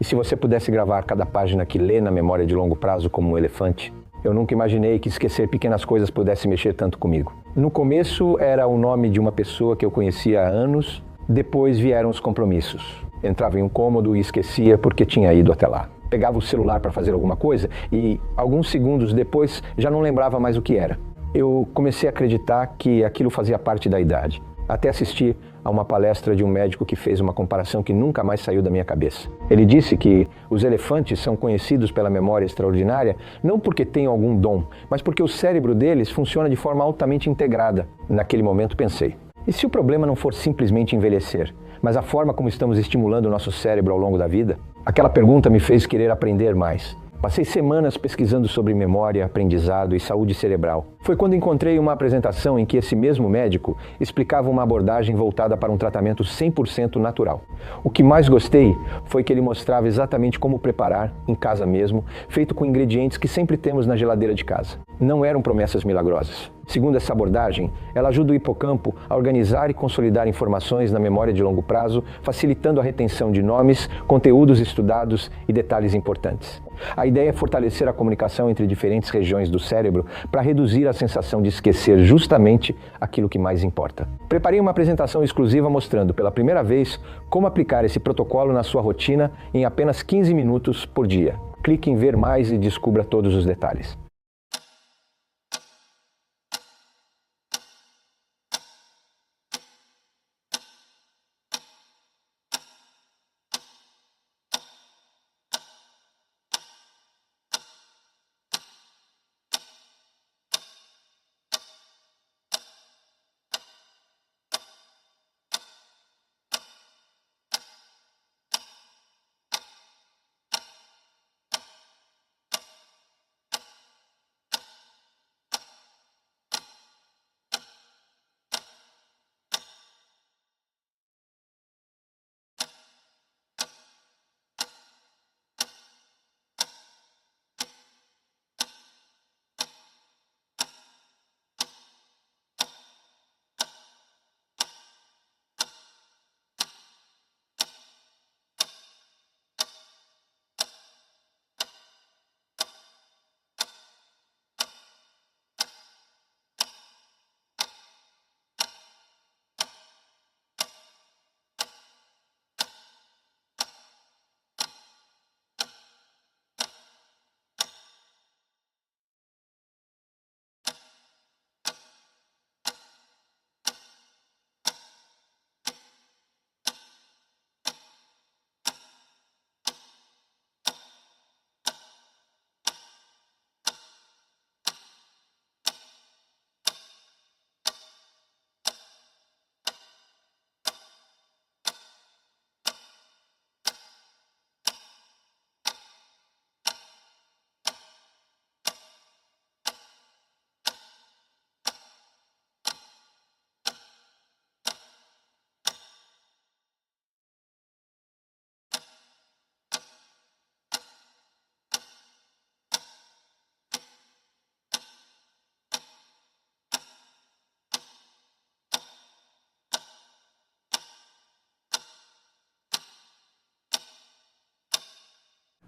E se você pudesse gravar cada página que lê na memória de longo prazo como um elefante? Eu nunca imaginei que esquecer pequenas coisas pudesse mexer tanto comigo. No começo era o nome de uma pessoa que eu conhecia há anos, depois vieram os compromissos. Entrava em um cômodo e esquecia porque tinha ido até lá. Pegava o celular para fazer alguma coisa e, alguns segundos depois, já não lembrava mais o que era. Eu comecei a acreditar que aquilo fazia parte da idade. Até assisti a uma palestra de um médico que fez uma comparação que nunca mais saiu da minha cabeça. Ele disse que os elefantes são conhecidos pela memória extraordinária não porque tenham algum dom, mas porque o cérebro deles funciona de forma altamente integrada. Naquele momento pensei, e se o problema não for simplesmente envelhecer, mas a forma como estamos estimulando o nosso cérebro ao longo da vida? Aquela pergunta me fez querer aprender mais. Passei semanas pesquisando sobre memória, aprendizado e saúde cerebral. Foi quando encontrei uma apresentação em que esse mesmo médico explicava uma abordagem voltada para um tratamento 100% natural. O que mais gostei foi que ele mostrava exatamente como preparar, em casa mesmo, feito com ingredientes que sempre temos na geladeira de casa. Não eram promessas milagrosas. Segundo essa abordagem, ela ajuda o hipocampo a organizar e consolidar informações na memória de longo prazo, facilitando a retenção de nomes, conteúdos estudados e detalhes importantes. A ideia é fortalecer a comunicação entre diferentes regiões do cérebro para reduzir a sensação de esquecer justamente aquilo que mais importa. Preparei uma apresentação exclusiva mostrando pela primeira vez como aplicar esse protocolo na sua rotina em apenas 15 minutos por dia. Clique em ver mais e descubra todos os detalhes.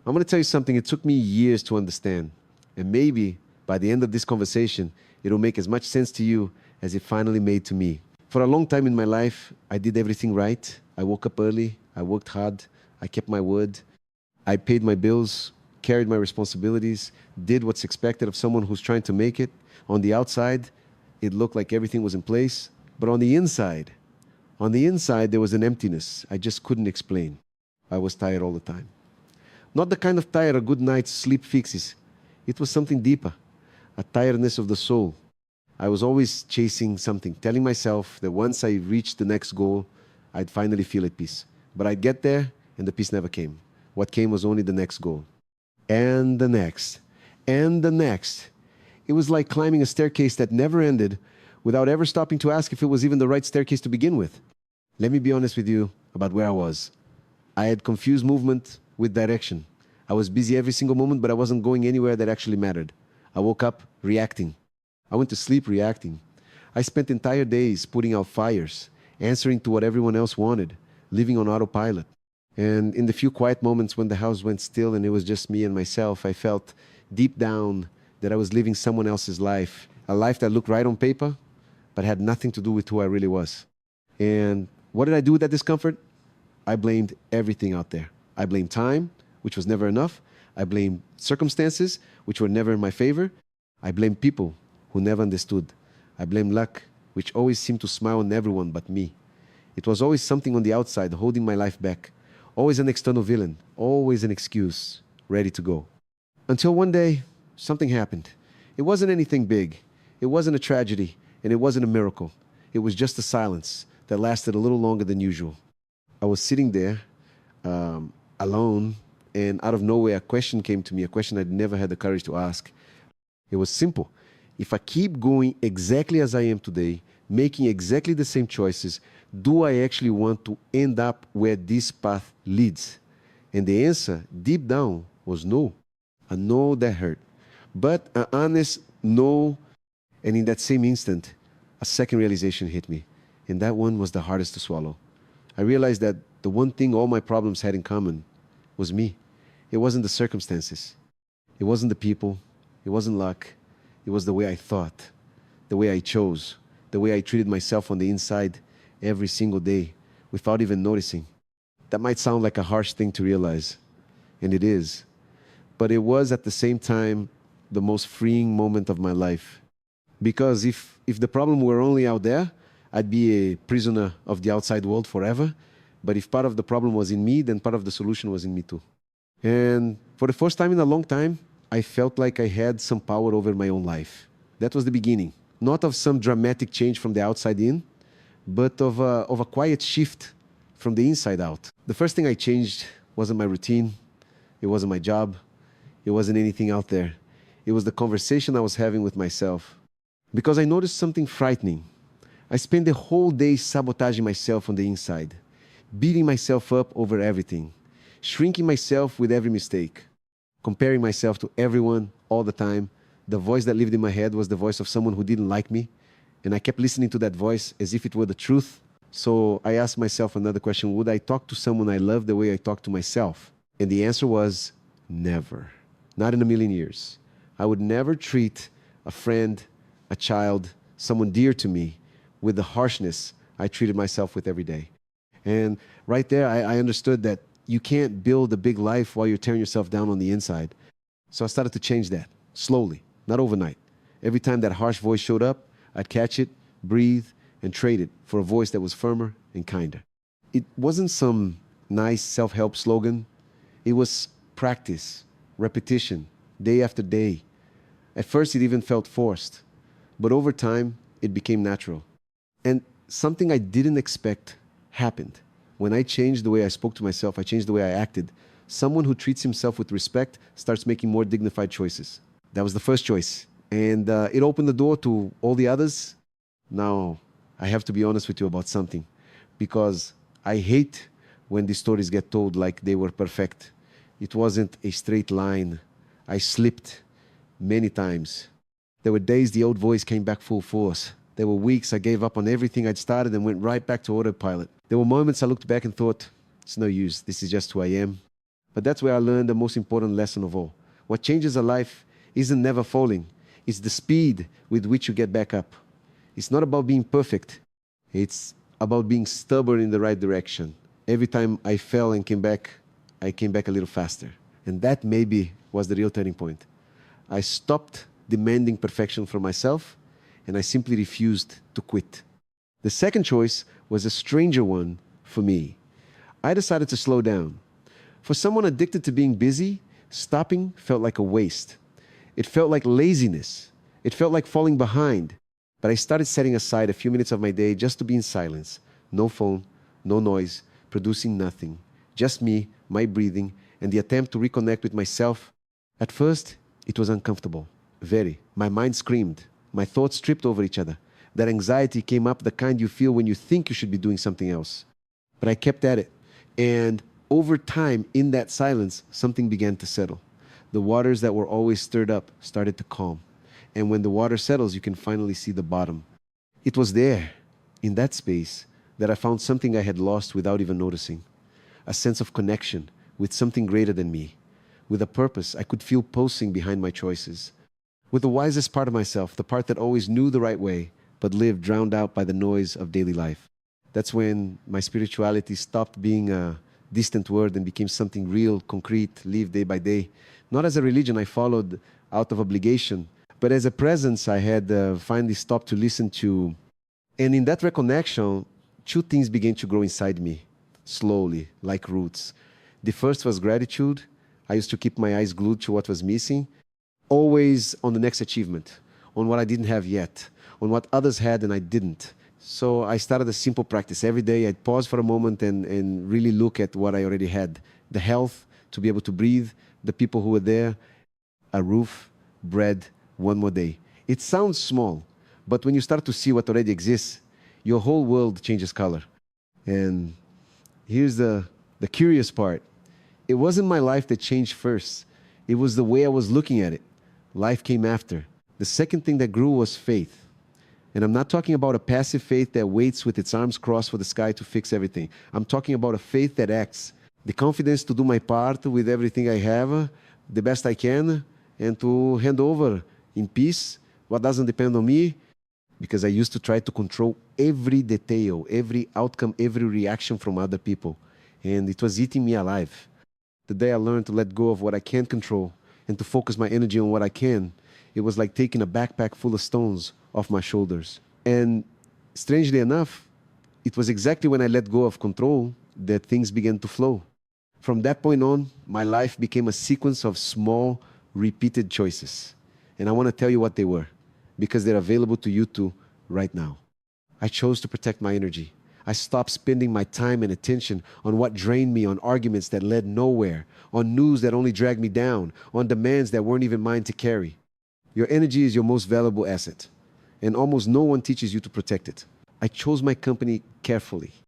I'm going to tell you something it took me years to understand. And maybe by the end of this conversation, it'll make as much sense to you as it finally made to me. For a long time in my life, I did everything right. I woke up early, I worked hard, I kept my word, I paid my bills, carried my responsibilities, did what's expected of someone who's trying to make it. On the outside, it looked like everything was in place. But on the inside, there was an emptiness I just couldn't explain. I was tired all the time. Not the kind of tired a good night's sleep fixes. It was something deeper, a tiredness of the soul. I was always chasing something, telling myself that once I reached the next goal, I'd finally feel at peace. But I'd get there, and the peace never came. What came was only the next goal. And the next. And the next. It was like climbing a staircase that never ended without ever stopping to ask if it was even the right staircase to begin with. Let me be honest with you about where I was. I had confused movement with direction. I was busy every single moment, but I wasn't going anywhere that actually mattered. I woke up reacting. I went to sleep reacting. I spent entire days putting out fires, answering to what everyone else wanted, living on autopilot. And in the few quiet moments when the house went still and it was just me and myself, I felt deep down that I was living someone else's life, a life that looked right on paper, but had nothing to do with who I really was. And what did I do with that discomfort? I blamed everything out there. I blamed time, which was never enough. I blamed circumstances, which were never in my favor. I blamed people who never understood. I blamed luck, which always seemed to smile on everyone but me. It was always something on the outside holding my life back. Always an external villain, always an excuse, ready to go. Until one day, something happened. It wasn't anything big. It wasn't a tragedy, and it wasn't a miracle. It was just a silence that lasted a little longer than usual. I was sitting there, alone, and out of nowhere, a question came to me, a question I'd never had the courage to ask. It was simple. If I keep going exactly as I am today, making exactly the same choices, do I actually want to end up where this path leads? And the answer, deep down, was no. A no that hurt. But an honest no, and in that same instant, a second realization hit me. And that one was the hardest to swallow. I realized that the one thing all my problems had in common was me. It wasn't the circumstances. It wasn't the people. It wasn't luck. It was the way I thought, the way I chose, the way I treated myself on the inside every single day without even noticing. That might sound like a harsh thing to realize, and it is. But it was at the same time the most freeing moment of my life. Because if the problem were only out there, I'd be a prisoner of the outside world forever. But if part of the problem was in me, then part of the solution was in me too. And for the first time in a long time, I felt like I had some power over my own life. That was the beginning. Not of some dramatic change from the outside in, but of a quiet shift from the inside out. The first thing I changed wasn't my routine. It wasn't my job. It wasn't anything out there. It was the conversation I was having with myself. Because I noticed something frightening. I spent the whole day sabotaging myself on the inside, beating myself up over everything, shrinking myself with every mistake, comparing myself to everyone all the time. The voice that lived in my head was the voice of someone who didn't like me, and I kept listening to that voice as if it were the truth. So I asked myself another question: would I talk to someone I love the way I talk to myself? And the answer was never. Not in a million years. I would never treat a friend, a child, someone dear to me with the harshness I treated myself with every day. And right there, I understood that you can't build a big life while you're tearing yourself down on the inside. So I started to change that, slowly, not overnight. Every time that harsh voice showed up, I'd catch it, breathe, and trade it for a voice that was firmer and kinder. It wasn't some nice self-help slogan. It was practice, repetition, day after day. At first, it even felt forced. But over time, it became natural. And something I didn't expect happened. When I changed the way I spoke to myself, I changed the way I acted. Someone who treats himself with respect starts making more dignified choices. That was the first choice. And it opened the door to all the others. Now, I have to be honest with you about something. Because I hate when these stories get told like they were perfect. It wasn't a straight line. I slipped many times. There were days the old voice came back full force. There were weeks I gave up on everything I'd started and went right back to autopilot. There were moments I looked back and thought, it's no use, this is just who I am. But that's where I learned the most important lesson of all. What changes a life isn't never falling. It's the speed with which you get back up. It's not about being perfect. It's about being stubborn in the right direction. Every time I fell and I came back a little faster. And that maybe was the real turning point. I stopped demanding perfection from myself, and I simply refused to quit. The second choice was a stranger one for me. I decided to slow down. For someone addicted to being busy, stopping felt like a waste. It felt like laziness. It felt like falling behind. But I started setting aside a few minutes of my day just to be in silence. No phone, no noise, producing nothing. Just me, my breathing, and the attempt to reconnect with myself. At first, it was uncomfortable. Very. My mind screamed. My thoughts tripped over each other. That anxiety came up, the kind you feel when you think you should be doing something else. But I kept at it. And over time, in that silence, something began to settle. The waters that were always stirred up started to calm. And when the water settles, you can finally see the bottom. It was there, in that space, that I found something I had lost without even noticing. a sense of connection with something greater than me. With a purpose, I could feel pulsing behind my choices. With the wisest part of myself, the part that always knew the right way, but lived drowned out by the noise of daily life. That's when my spirituality stopped being a distant word and became something real, concrete, lived day by day. Not as a religion I followed out of obligation, but as a presence I had finally stopped to listen to. And in that reconnection, two things began to grow inside me, slowly, like roots. The first was gratitude. I used to keep my eyes glued to what was missing, always on the next achievement, on what I didn't have yet, on what others had and I didn't. So I started a simple practice. Every day I'd pause for a moment and really look at what I already had. The health, to be able to breathe, the people who were there, a roof, bread, one more day. It sounds small, but when you start to see what already exists, your whole world changes color. And here's the curious part. It wasn't my life that changed first. It was the way I was looking at it. Life came after. The second thing that grew was faith. And I'm not talking about a passive faith that waits with its arms crossed for the sky to fix everything. I'm talking about a faith that acts. The confidence to do my part with everything I have, the best I can, and to hand over in peace what doesn't depend on me, because I used to try to control every detail, every outcome, every reaction from other people. And it was eating me alive. The day I learned to let go of what I can't control and to focus my energy on what I can, it was like taking a backpack full of stones off my shoulders. And strangely enough, it was exactly when I let go of control that things began to flow. From that point on, my life became a sequence of small, repeated choices. And I want to tell you what they were, because they're available to you too right now. I chose to protect my energy. I stopped spending my time and attention on what drained me, on arguments that led nowhere, on news that only dragged me down, on demands that weren't even mine to carry. Your energy is your most valuable asset, and almost no one teaches you to protect it. I chose my company carefully.